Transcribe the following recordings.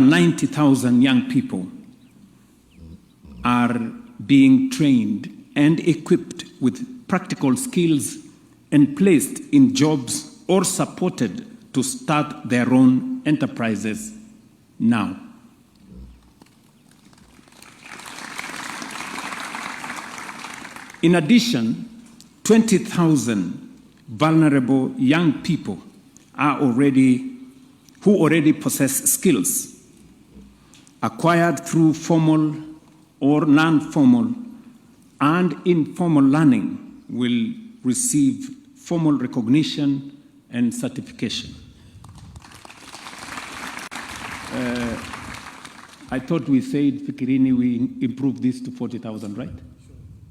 90,000 young people are being trained and equipped with practical skills and placed in jobs or supported to start their own enterprises now. In addition, 20,000 vulnerable young people who already possess skills acquired through formal or non-formal and informal learning will receive formal recognition and certification. I thought we said, Fikirini, we improved this to 40,000, right? Sure.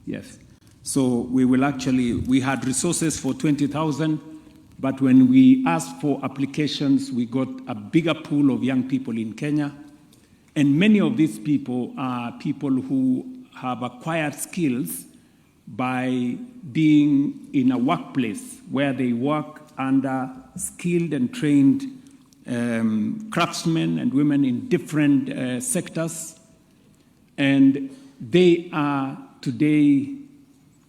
Yes. So we had resources for 20,000, but when we asked for applications, we got a bigger pool of young people in Kenya. And many of these people are people who have acquired skills by being in a workplace where they work under skilled and trained craftsmen and women in different sectors. And they are today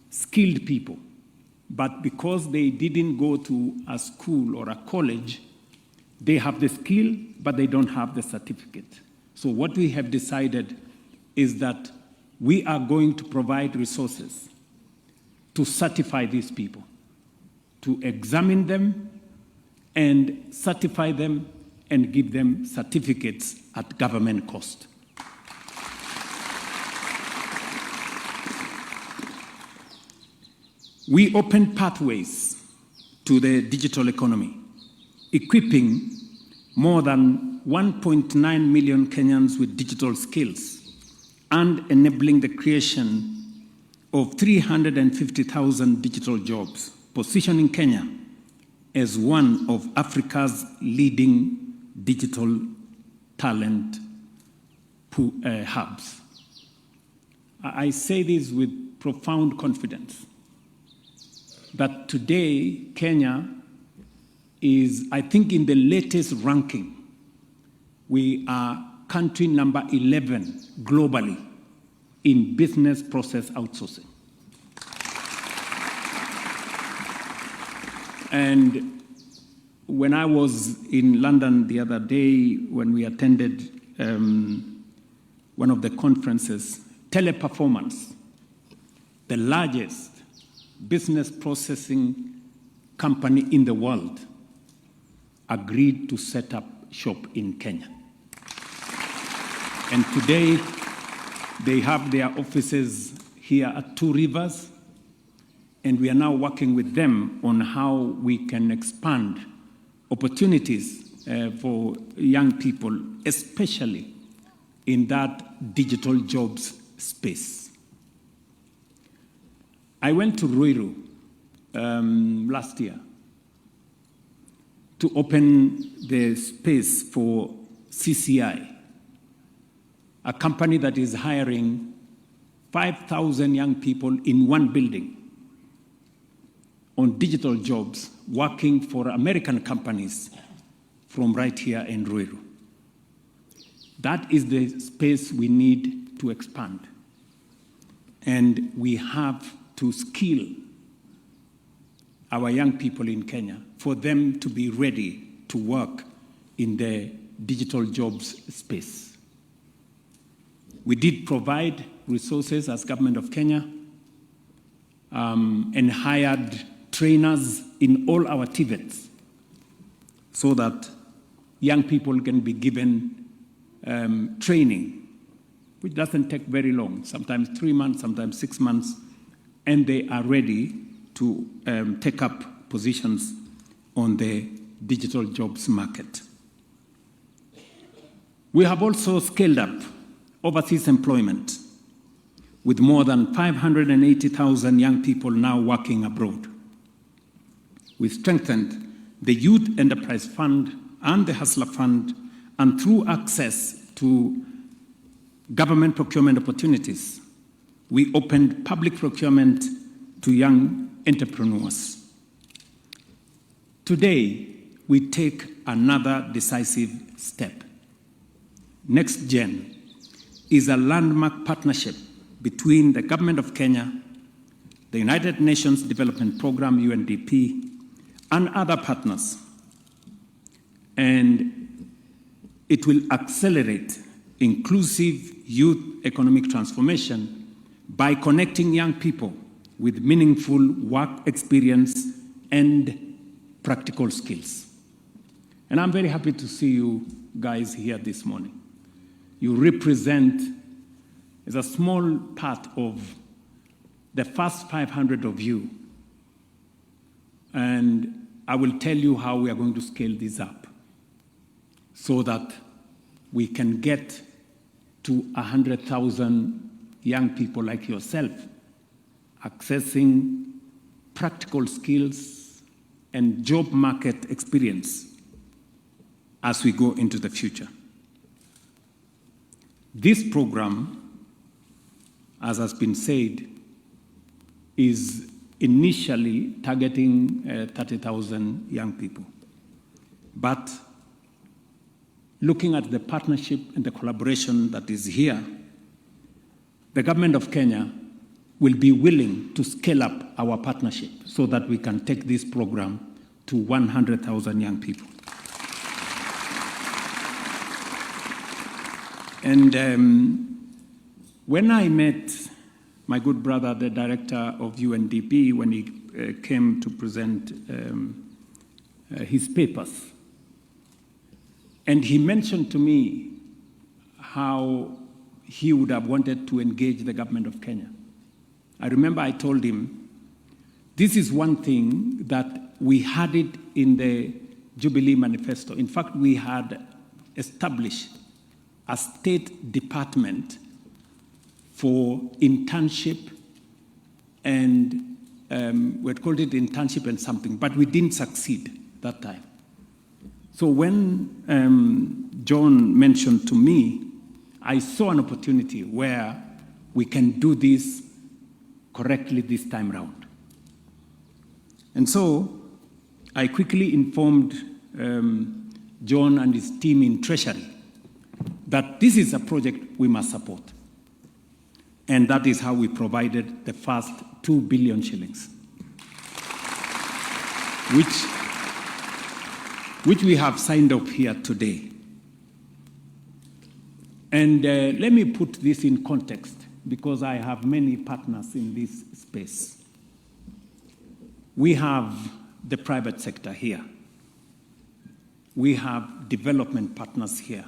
skilled people. But because they didn't go to a school or a college, they have the skill, but they don't have the certificate. So what we have decided is that we are going to provide resources to certify these people, to examine them and certify them and give them certificates at government cost. We opened pathways to the digital economy, equipping more than 1.9 million Kenyans with digital skills and enabling the creation of 350,000 digital jobs, positioning Kenya as one of Africa's leading digital talent hubs. I say this with profound confidence that today Kenya is, I think in the latest ranking, we are country number 11 globally in business process outsourcing. And when I was in London the other day, when we attended one of the conferences, Teleperformance, the largest business processing company in the world, agreed to set up shop in Kenya. And today, they have their offices here at Two Rivers, and we are now working with them on how we can expand opportunities for young people, especially in that digital jobs space. I went to Ruiru last year to open the space for CCI, a company that is hiring 5,000 young people in one building on digital jobs, working for American companies from right here in Ruiru. That is the space we need to expand. And we have to skill our young people in Kenya for them to be ready to work in the digital jobs space. We did provide resources as government of Kenya and hired trainers in all our TVETs so that young people can be given training, which doesn't take very long, sometimes 3 months, sometimes 6 months, and they are ready to take up positions on the digital jobs market. We have also scaled up overseas employment with more than 580,000 young people now working abroad. We strengthened the Youth Enterprise Fund and the Hustler Fund, and through access to government procurement opportunities, we opened public procurement to young entrepreneurs. Today, we take another decisive step. NextGen is a landmark partnership between the Government of Kenya, the United Nations Development Programme, UNDP, and other partners. And it will accelerate inclusive youth economic transformation by connecting young people with meaningful work experience and practical skills. And I'm very happy to see you guys here this morning. You represent, as a small part of the first 500 of you. And I will tell you how we are going to scale this up so that we can get to 100,000 young people like yourself accessing practical skills and job market experience as we go into the future. This program, as has been said, is initially targeting 30,000 young people. But looking at the partnership and the collaboration that is here, the government of Kenya will be willing to scale up our partnership so that we can take this program to 100,000 young people. And when I met my good brother, the director of UNDP, when he came to present his papers, and he mentioned to me how he would have wanted to engage the government of Kenya. I remember I told him, this is one thing that we had it in the Jubilee Manifesto. In fact, we had established a state department for internship, and we had called it internship and something, but we didn't succeed that time. So when John mentioned to me, I saw an opportunity where we can do this correctly this time around. And so I quickly informed John and his team in Treasury that this is a project we must support. And that is how we provided the first 2 billion shillings, which we have signed up here today. And let me put this in context, because I have many partners in this space. We have the private sector here. We have development partners here.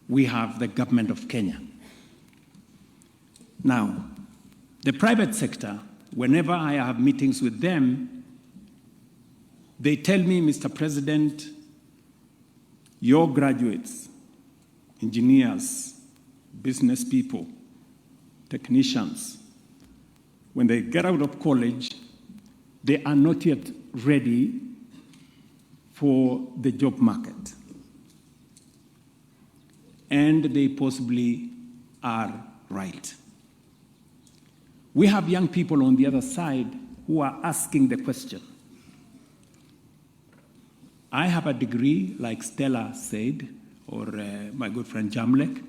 We have the government of Kenya. Now, the private sector, whenever I have meetings with them, they tell me, Mr. President, your graduates, engineers, business people, technicians, when they get out of college, they are not yet ready for the job market. And they possibly are right. We have young people on the other side who are asking the question. I have a degree, like Stella said, or my good friend Jamlek.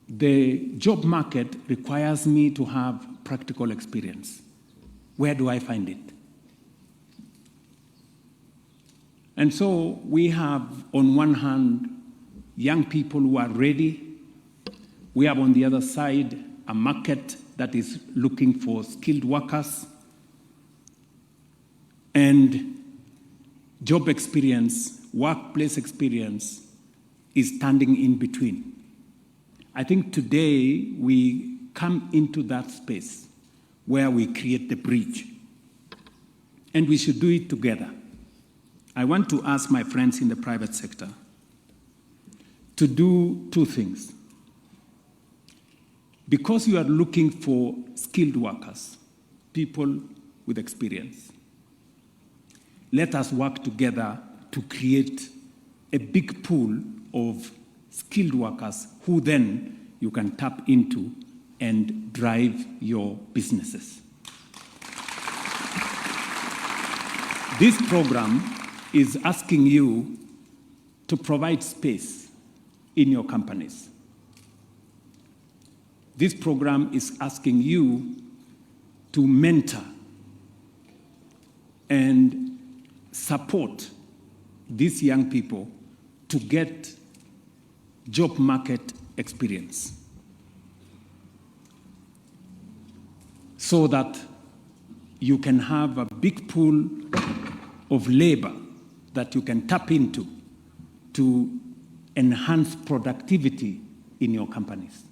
The job market requires me to have practical experience. Where do I find it? And so we have, on one hand, young people who are ready. We have, on the other side, a market that is looking for skilled workers. And job experience, workplace experience is standing in between. I think today we come into that space where we create the bridge. And we should do it together. I want to ask my friends in the private sector to do two things. Because you are looking for skilled workers, people with experience, let us work together to create a big pool of skilled workers who then you can tap into and drive your businesses. This program is asking you to provide space in your companies. This program is asking you to mentor and support these young people to get job market experience so that you can have a big pool of labor that you can tap into to enhance productivity in your companies.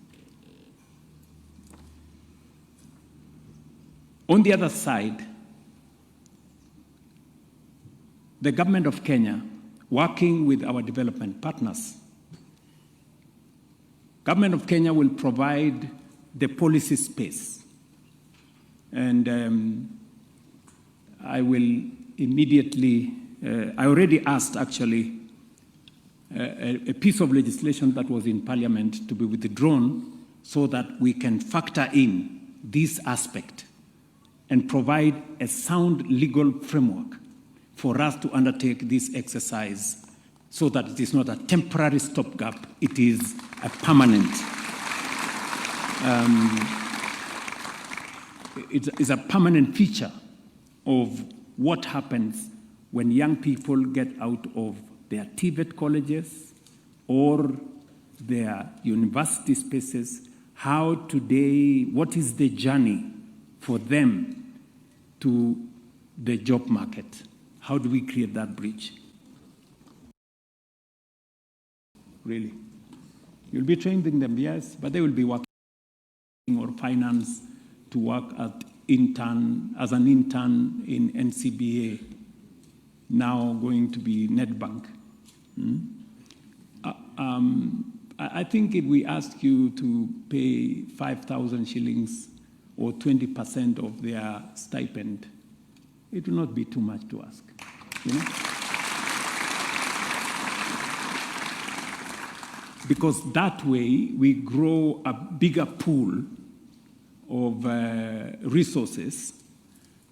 On the other side, the government of Kenya, working with our development partners, government of Kenya will provide the policy space. And I will immediately, I already asked actually a piece of legislation that was in Parliament to be withdrawn so that we can factor in this aspect and provide a sound legal framework for us to undertake this exercise so that it is not a temporary stopgap, it is a permanent. It's a permanent feature of what happens when young people get out of their TVET colleges or their university spaces, how today, what is the journey for them to the job market? How do we create that bridge? Really? You'll be training them, yes, but they will be working or finance to work as an intern in NCBA, now going to be Netbank. I think if we ask you to pay 5,000 shillings or 20% of their stipend, it will not be too much to ask. You know? Because that way we grow a bigger pool of resources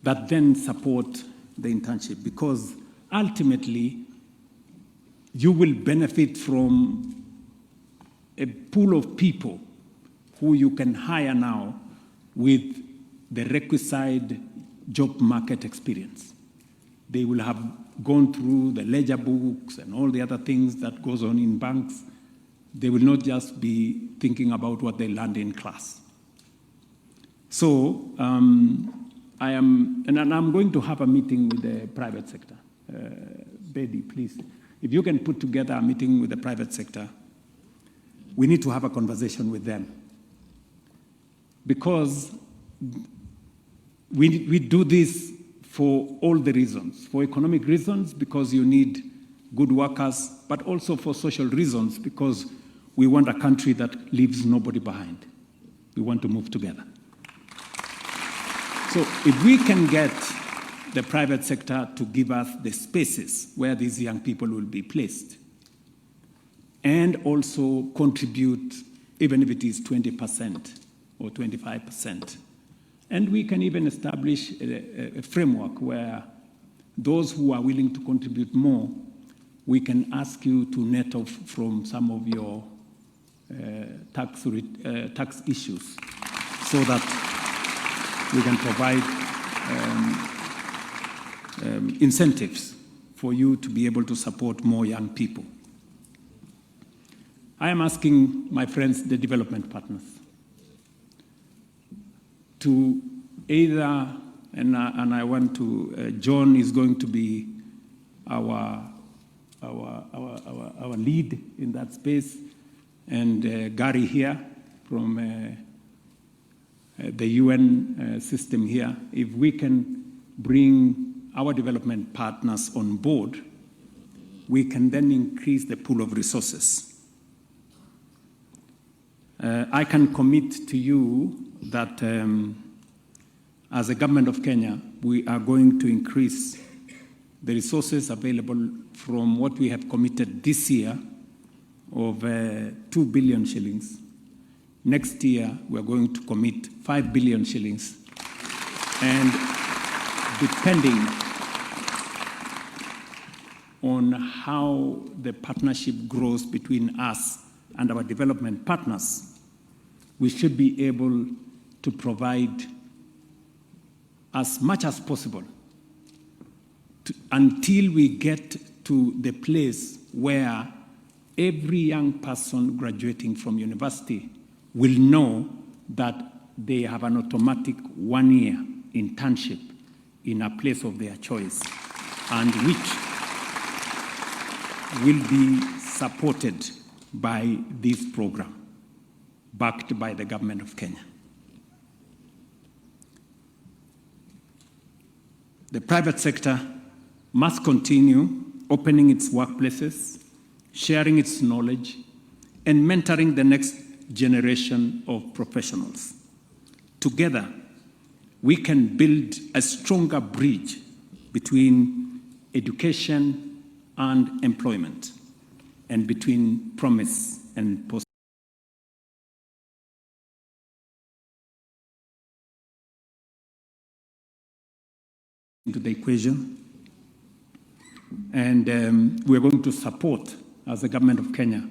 that then support the internship, because ultimately you will benefit from a pool of people who you can hire now with the requisite job market experience. They will have gone through the ledger books and all the other things that goes on in banks. They will not just be thinking about what they learned in class. So I'm going to have a meeting with the private sector. Betty, please, if you can put together a meeting with the private sector, we need to have a conversation with them. Because we do this for all the reasons, for economic reasons, because you need good workers, but also for social reasons, because we want a country that leaves nobody behind. We want to move together. So if we can get the private sector to give us the spaces where these young people will be placed, and also contribute, even if it is 20% or 25%. And we can even establish a framework where those who are willing to contribute more, we can ask you to net off from some of your tax issues so that we can provide incentives for you to be able to support more young people. I am asking my friends, the development partners, to either, and I want to, John is going to be our lead in that space, and Gary here from the UN system here. If we can bring our development partners on board, we can then increase the pool of resources. I can commit to you that as a government of Kenya, we are going to increase the resources available from what we have committed this year of 2 billion shillings. Next year, we're going to commit 5 billion shillings. And depending on how the partnership grows between us and our development partners, we should be able to provide as much as possible until we get to the place where every young person graduating from university will know that they have an automatic 1-year internship in a place of their choice, and which will be supported by this program, backed by the government of Kenya. The private sector must continue opening its workplaces, sharing its knowledge, and mentoring the next generation of professionals. Together, we can build a stronger bridge between education and employment, and between promise and post. Into the equation. And we're going to support, as the government of Kenya,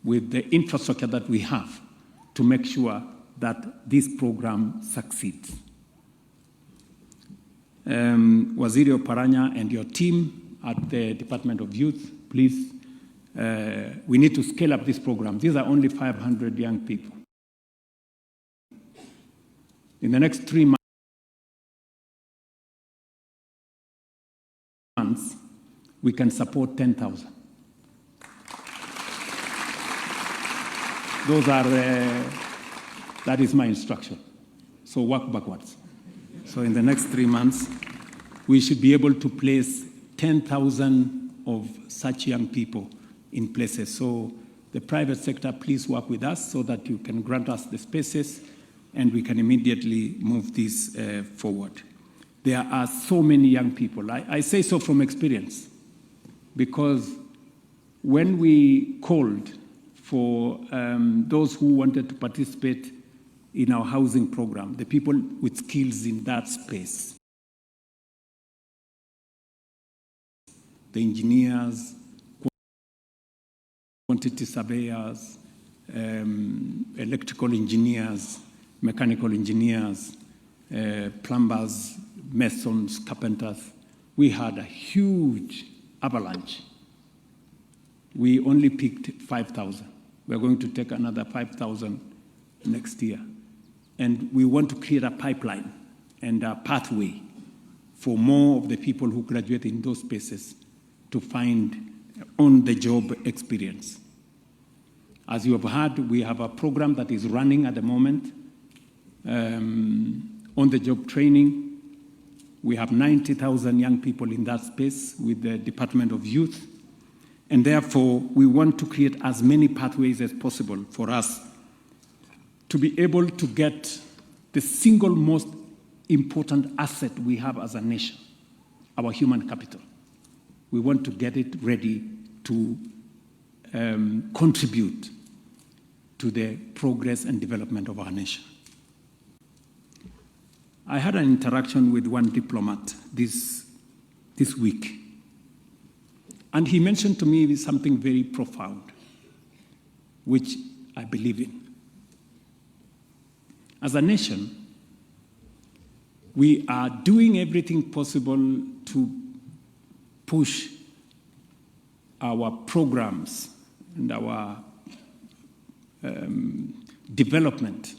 with the infrastructure that we have to make sure that this program succeeds. Waziri Oparanya and your team at the Department of Youth, please, we need to scale up this program. These are only 500 young people. In the next 3 months, we can support 10,000. Those are, that is my instruction. So work backwards. So in the next 3 months, we should be able to place 10,000 of such young people in places. So the private sector, please work with us so that you can grant us the spaces and we can immediately move this forward. There are so many young people. I say so from experience, because when we called for those who wanted to participate in our housing program, the people with skills in that space, the engineers, quantity surveyors, electrical engineers, mechanical engineers, plumbers, masons, carpenters, we had a huge avalanche. We only picked 5,000. We're going to take another 5,000 next year. And we want to create a pipeline and a pathway for more of the people who graduate in those spaces to find on-the-job experience. As you have heard, we have a program that is running at the moment, on-the-job training. We have 90,000 young people in that space with the Department of Youth. And therefore, we want to create as many pathways as possible for us to be able to get the single most important asset we have as a nation, our human capital. We want to get it ready to contribute to the progress and development of our nation. I had an interaction with one diplomat this week, and he mentioned to me something very profound, which I believe in. As a nation, we are doing everything possible to push our programs and our development.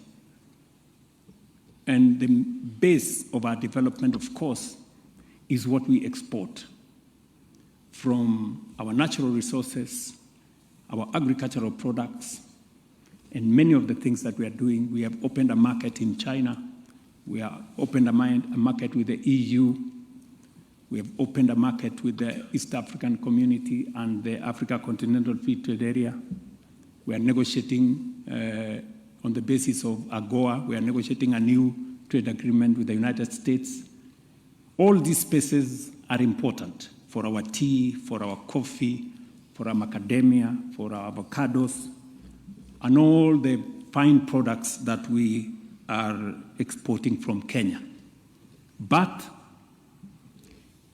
And the base of our development, of course, is what we export from our natural resources, our agricultural products, and many of the things that we are doing. We have opened a market in China. We have opened a market with the EU. We have opened a market with the East African community and the Africa Continental Free Trade Area. We are negotiating on the basis of AGOA. We are negotiating a new trade agreement with the United States. All these spaces are important for our tea, for our coffee, for our macadamia, for our avocados, and all the fine products that we are exporting from Kenya. But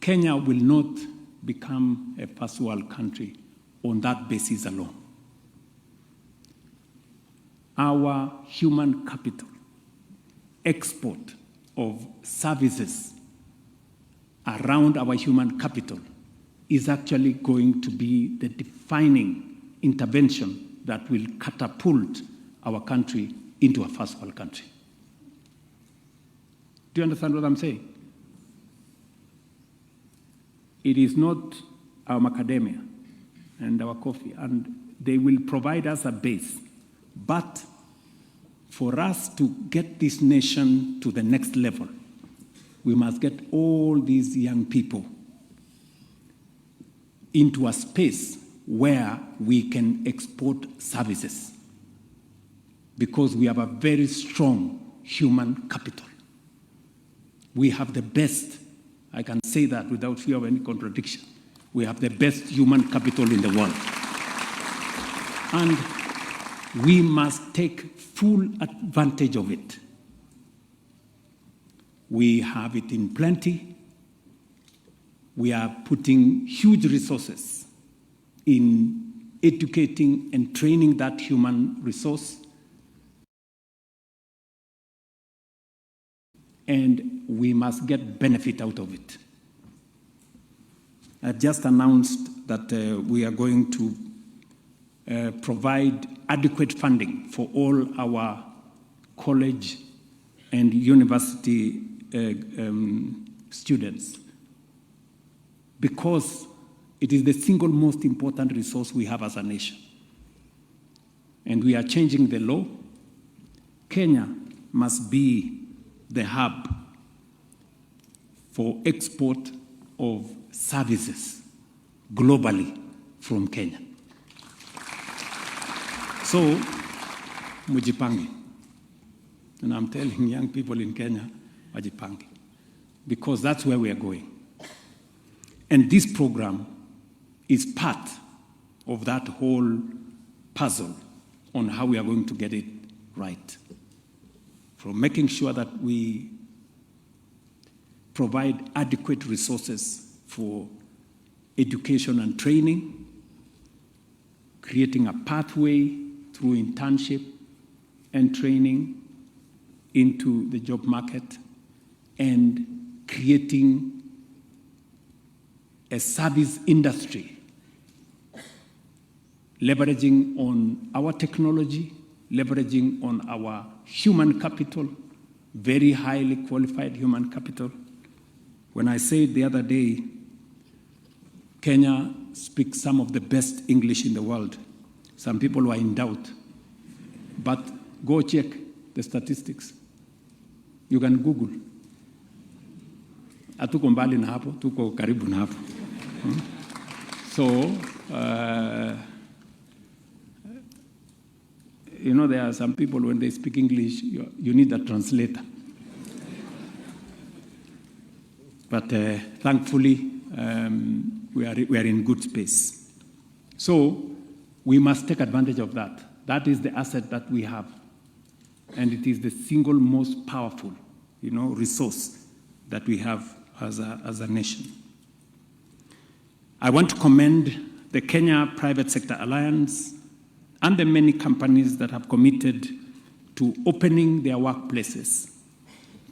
Kenya will not become a first world country on that basis alone. Our human capital, export of services around our human capital is actually going to be the defining intervention that will catapult our country into a first world country. Do you understand what I'm saying? It is not our macadamia and our coffee, and they will provide us a base. But for us to get this nation to the next level, we must get all these young people into a space where we can export services, because we have a very strong human capital. We have the best, I can say that without fear of any contradiction, we have the best human capital in the world. And we must take full advantage of it. We have it in plenty. We are putting huge resources in educating and training that human resource. And we must get benefit out of it. I've just announced that we are going to provide adequate funding for all our college and university students, because it is the single most important resource we have as a nation. And we are changing the law. Kenya must be the hub for export of services globally from Kenya. So, mujipange. And I'm telling young people in Kenya, mujipange, because that's where we are going. And this program is part of that whole puzzle on how we are going to get it right. From making sure that we provide adequate resources for education and training, creating a pathway through internship and training into the job market, and creating a service industry, leveraging on our technology, leveraging on our human capital, very highly qualified human capital. When I said the other day, Kenya speaks some of the best English in the world, some people were in doubt. But go check the statistics. You can Google. Hatuko mbali na hapo, tuko karibu na hapo. So, you know, there are some people, when they speak English, you need a translator. But thankfully, we are in good space. So we must take advantage of that. That is the asset that we have. And it is the single most powerful, resource that we have as a nation. I want to commend the Kenya Private Sector Alliance and the many companies that have committed to opening their workplaces